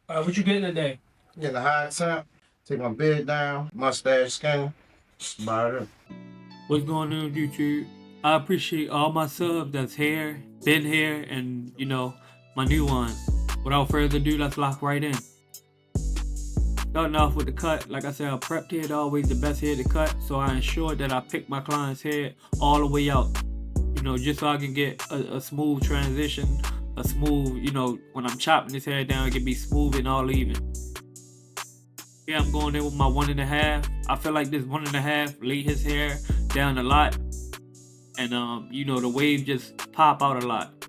What you getting today? Get a high temp, take my beard down, mustache skin. That's about it. What's going on, YouTube? I appreciate all my subs that's here, been here, and my new ones. Without further ado, let's lock right in. Starting off with the cut, like I said, a prepped head always the best head to cut, so I ensure that I pick my client's head all the way out. Just so I can get a smooth transition, a smooth, when I'm chopping his hair down, it can be smooth and all even. Yeah, I'm going in with my 1.5. I feel like this 1.5 laid his hair down a lot, and the wave just pop out a lot.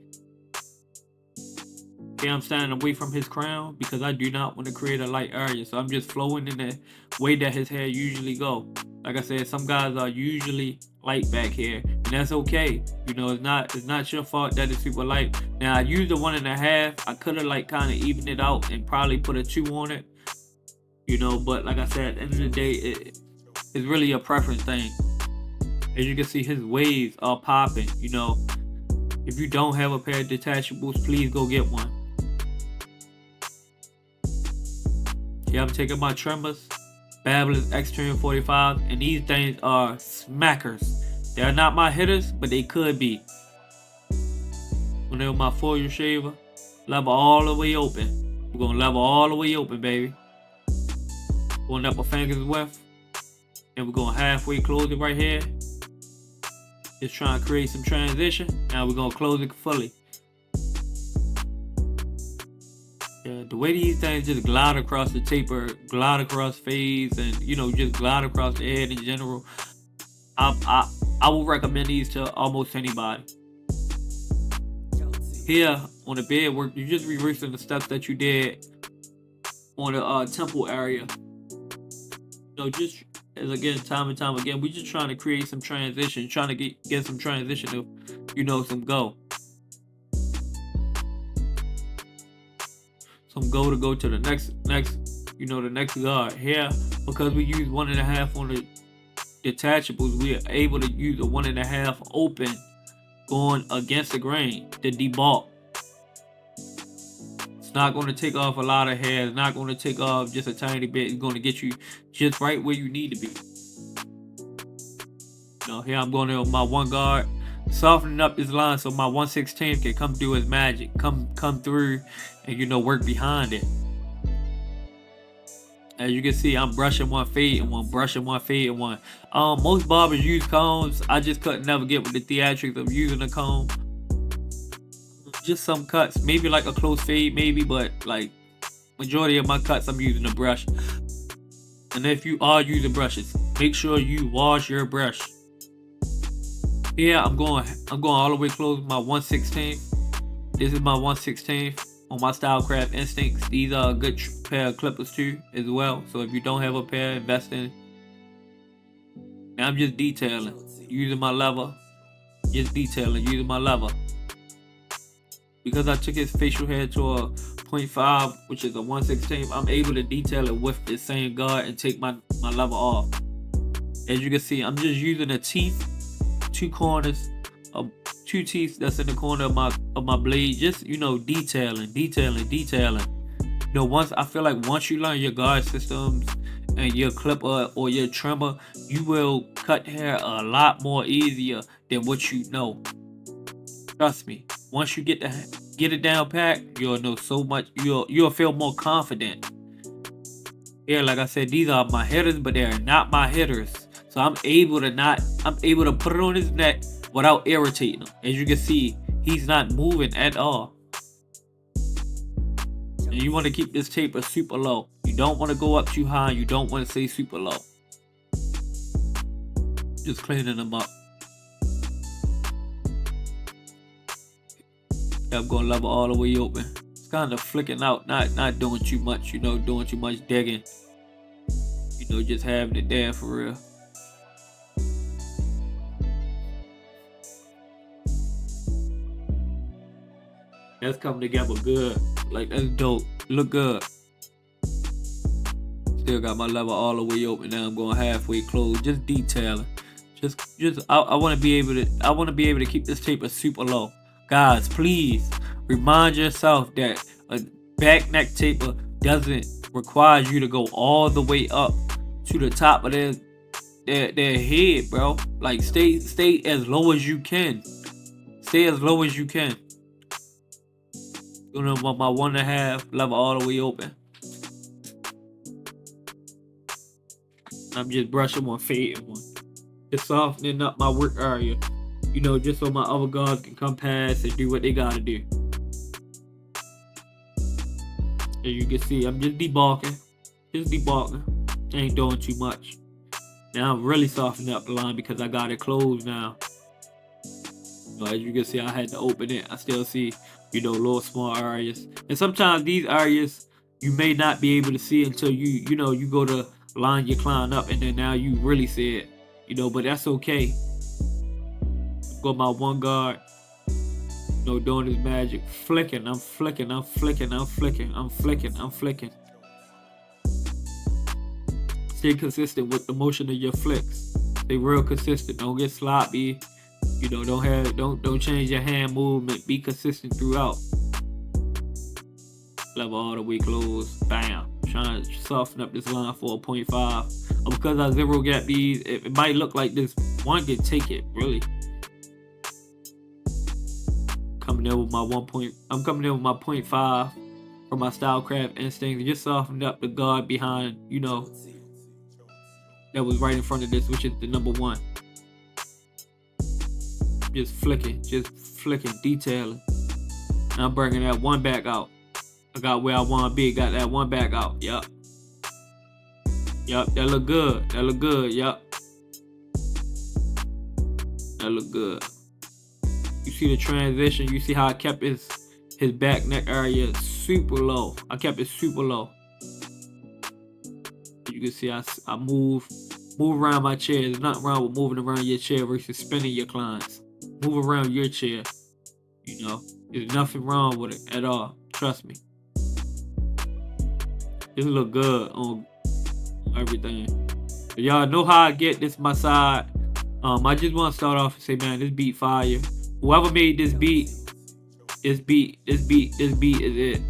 Okay, I'm standing away from his crown because I do not want to create a light area, so I'm just flowing in the way that his hair usually go. Like I said, some guys are usually light back here, and that's okay. It's not your fault that it's super light. Now I used the 1.5. I could have kind of evened it out and probably put a 2 on it. But like I said, at the end of the day, it's really a preference thing. As you can see, his waves are popping. If you don't have a pair of detachables, please go get one. Yeah, I'm taking my trimmers, Fabulous Extreme 45, and these things are smackers. They're not my hitters, but they could be. When they're my foil shaver, level all the way open. We're gonna level all the way open, baby. Going up my fingers width, and we're gonna halfway close it right here. Just trying to create some transition. Now we're gonna close it fully. Yeah, the way these things just glide across the taper, glide across fades, and just glide across the head in general, I will recommend these to almost anybody. Here on the bed work, you're just reversing the steps that you did on the temple area. Just as again, time and time again, we just trying to create some transition, trying to get some transition of some go. Some go to go to the next the next guard. Here, because we use 1.5 on the detachables, we are able to use a 1.5 open going against the grain, the debulk. It's not going to take off a lot of hair. It's not going to take off just a tiny bit. It's going to get you just right where you need to be. Here I'm going to my one guard, softening up this line so my 1/16 can come do his magic, come through, and work behind it. As you can see, I'm brushing one fade and one, brushing one fade and one. Most barbers use combs. I just couldn't never get with the theatrics of using a comb. Just some cuts, maybe like a close fade, maybe, but like majority of my cuts, I'm using a brush. And if you are using brushes, make sure you wash your brush. Yeah, I'm going all the way close with my 1/16. This is my 1/16 on my Stylecraft Instincts. These are a good pair of clippers too, as well. So if you don't have a pair, invest in. Now I'm just detailing, using my lever. Just detailing, using my lever. Because I took his facial hair to a 0.5, which is a 1/16, I'm able to detail it with the same guard and take my lever off. As you can see, I'm just using the teeth, two corners of 2 teeth that's in the corner of my blade, just detailing. Once I feel like once you learn your guard systems and your clipper or your trimmer, you will cut hair a lot more easier than what you know. Trust me. Once you get it down pat, you'll know so much. You'll feel more confident. Yeah, like I said, these are my hitters, but they're not my hitters. So I'm able to put it on his neck without irritating him. As you can see, he's not moving at all. And you want to keep this taper super low. You don't want to go up too high. You don't want to stay super low. Just cleaning them up. Yeah, I'm going level all the way open. It's kind of flicking out, not doing too much, doing too much digging. Just having it there for real. That's coming together good. Like, that's dope. Look good. Still got my level all the way open. Now I'm going halfway closed. Just detailing. I want to be able to keep this taper super low. Guys, please remind yourself that a back neck taper doesn't require you to go all the way up to the top of their head, bro. Like stay as low as you can. Stay as low as you can. You know, my 1.5 level all the way open. I'm just brushing one, fading one. Just softening up my work area. You know, just so my other guards can come past and do what they gotta do. As you can see, I'm just debulking. Ain't doing too much. Now I'm really softening up the line because I got it closed now. So as you can see, I had to open it. I still see, you know, little small areas. And sometimes these areas you may not be able to see until you know, you go to line your client up, and then now you really see it. You know, but that's okay. Got my one guard, you know, doing his magic. Flicking, I'm flicking. Stay consistent with the motion of your flicks. Stay real consistent. Don't get sloppy. You know, don't change your hand movement. Be consistent throughout. Level all the way closed. Bam. Trying to soften up this line for a 0.5. Because I zero gap these, it might look like this one can take it, really. Coming in with my I'm coming in with my 0.5 for my Stylecraft instincts. Just softened up the guard behind, you know, that was right in front of this, which is the number 1. Just flicking, detailing. And I'm bringing that one back out. I got where I want to be. Got that one back out. Yup. That look good. Yup. That look good. You see the transition. You see how I kept his back neck area super low. I kept it super low. You can see I move around my chair. There's nothing wrong with moving around your chair versus spinning your clients. Move around your chair. You know, there's nothing wrong with it at all. Trust me. This look good on everything. But y'all know how I get this my side. I just want to start off and say, man, this beat fire. Whoever made this beat, this beat is it.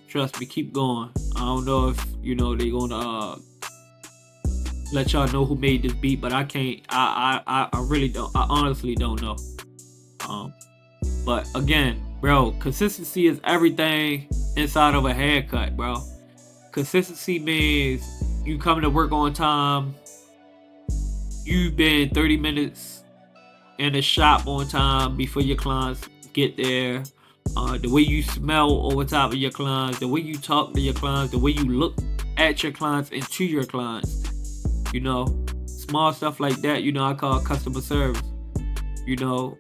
Trust me, keep going. I don't know if, you know, they gonna let y'all know who made this beat, but I can't. I really don't. I honestly don't know. But again, bro, consistency is everything inside of a haircut, bro. Consistency means you come to work on time. You've been 30 minutes in the shop on time before your clients get there. The way you smell over top of your clients, the way you talk to your clients, the way you look at your clients and to your clients. You know, small stuff like that, you know, I call customer service. You know,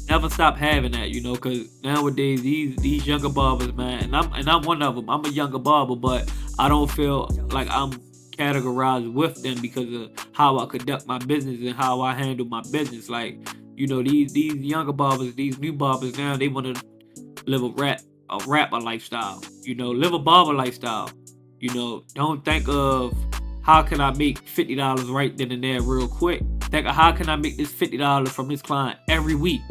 never stop having that, you know, because nowadays these younger barbers, man, and I'm one of them. I'm a younger barber, but I don't feel like I'm categorized with them because of how I conduct my business and how I handle my business. Like, you know, these younger barbers, these new barbers now, they want to live a rapper lifestyle. You know, live a barber lifestyle. You know, don't think of how can I make $50 right then and there real quick. Think of how can I make this $50 from this client every week.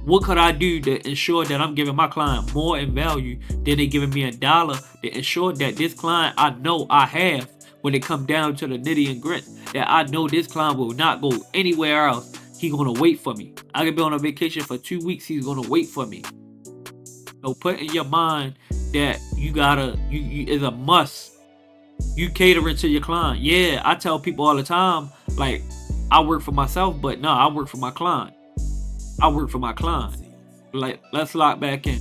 What could I do to ensure that I'm giving my client more in value than they giving me $1 to ensure that this client I know I have when it come down to the nitty and grit, that I know this client will not go anywhere else. He's gonna wait for me. I could be on a vacation for 2 weeks. He's gonna wait for me. So put in your mind that you is a must. You catering to your client. Yeah, I tell people all the time, like, I work for myself, but no, I work for my client. Like, let's lock back in.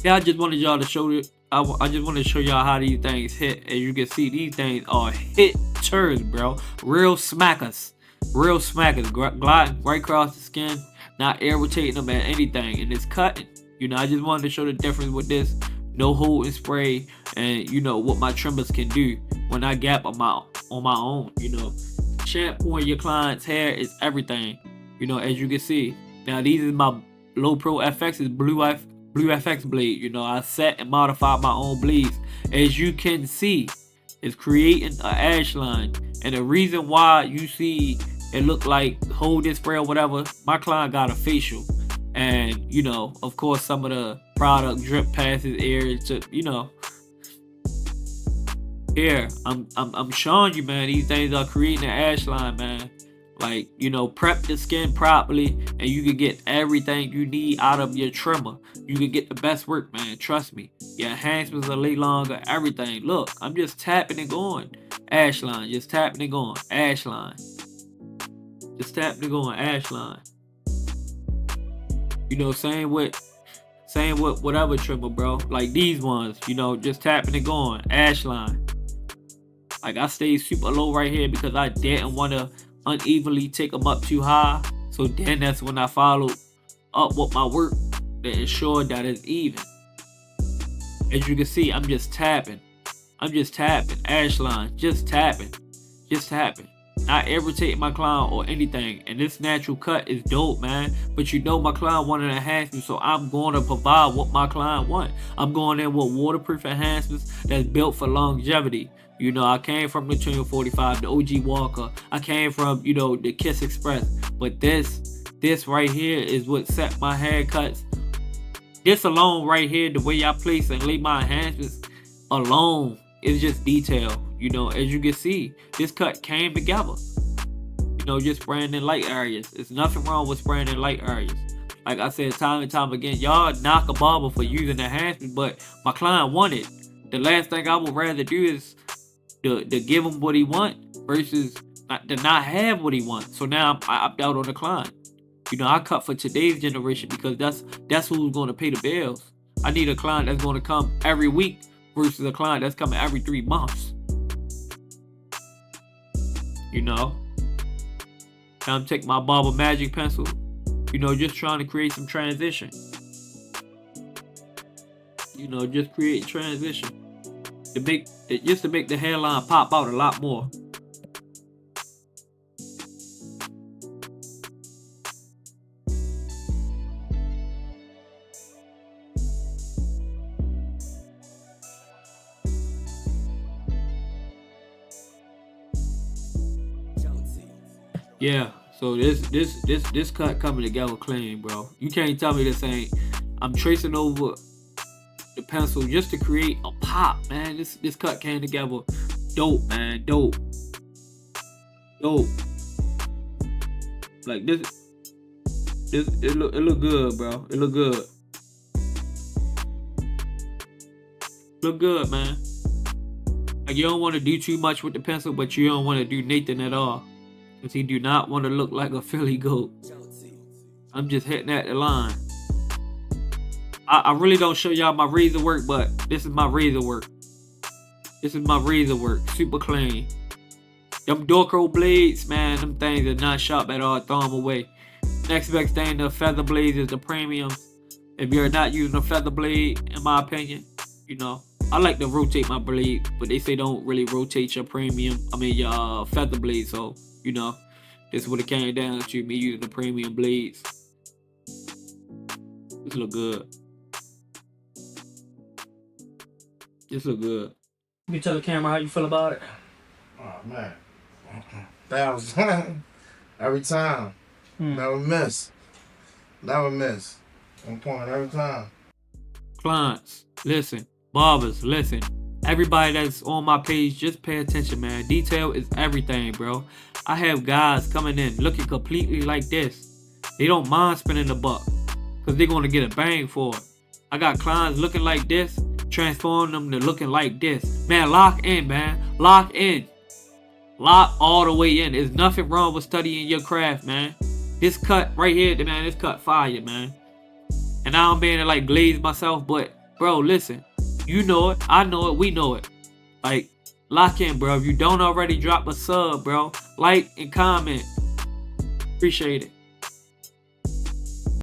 Yeah, I just wanted y'all to show it. I just wanted to show y'all how these things hit. As you can see, these things are hitters, bro. Real smackers. Gliding right across the skin, not irritating them at anything, and it's cutting. You know, I just wanted to show the difference with this. No hold and spray, and you know what my trimmers can do when I gap on my own. You know, shampooing your client's hair is everything. You know, as you can see. Now these is my Low Pro FX, is Blue FX blade. You know, I set and modified my own blades. As you can see, it's creating an ash line. And the reason why you see it look like hold this spray or whatever, my client got a facial. And, you know, of course, some of the product drip past his ears to, you know. Here, I'm showing you, man, these things are creating an ash line, man. Like, you know, prep the skin properly and you can get everything you need out of your trimmer. You can get the best work, man. Trust me. Your enhancements will lay longer, everything. Look, I'm just tapping and going. Ash line, just tapping and going. Ash line. Just tapping and going. Ash line. You know, same with whatever trimmer, bro. Like these ones, you know, just tapping and going. Ash line. Like I stayed super low right here because I didn't want to unevenly take them up too high. So then that's when I followed up with my work to ensure that it's even. As you can see, I'm just tapping. I'm just tapping. Ash line. Just tapping. Just tapping. Not irritating my client or anything. And this natural cut is dope, man. But you know my client wanted enhancements, so I'm going to provide what my client want. I'm going in with waterproof enhancements that's built for longevity. You know, I came from the 245, the OG Walker. I came from, you know, the Kiss Express. But this right here is what set my haircuts. This alone right here, the way I place and lay my enhancements alone is just detail. You know, as you can see, this cut came together. You know, just spraying in light areas. There's nothing wrong with spraying in light areas. Like I said time and time again, y'all knock a barber for using enhancements, but my client wanted. The last thing I would rather do is to give him what he want versus to not have what he wants. So now I opt out on the client. You know, I cut for today's generation because that's who's going to pay the bills. I need a client that's going to come every week versus a client that's coming every 3 months. You know, now I'm taking my Barber Magic pencil. You know, just trying to create some transition. You know, just create transition. Just to make the hairline pop out a lot more. Yeah, so this cut coming together clean, bro. You can't tell me this ain't. I'm tracing over the pencil just to create a pop, man. This cut came together dope, man. Dope. Like this it look good, bro. It look good. Look good, man. Like you don't want to do too much with the pencil, but you don't want to do Nathan at all. Because he do not want to look like a Philly goat. I'm just hitting at the line. I really don't show y'all my razor work, but this is my razor work. This is my razor work. Super clean. Them Dorco blades, man, them things are not sharp at all. Throw them away. Next best thing, the feather blades is the premium. If you're not using a feather blade, in my opinion, you know, I like to rotate my blade, but they say don't really rotate your your feather blade. So, you know, this is what it came down to, me using the premium blades. This look good. This look good. You tell the camera how you feel about it. Oh man, that was every time. Never miss. Never miss. On point every time. Clients, listen. Barbers, listen. Everybody that's on my page, just pay attention, man. Detail is everything, bro. I have guys coming in looking completely like this. They don't mind spending the buck because they're going to get a bang for it. I got clients looking like this, transform them to looking like this. Man, lock in, man. Lock in. Lock all the way in. There's nothing wrong with studying your craft, man. This cut right here, man, this cut fire, man. And I don't mean to like glaze myself, but bro, listen. You know it, I know it, we know it. Like, lock in, bro. If you don't already, drop a sub, bro. Like and comment. Appreciate it.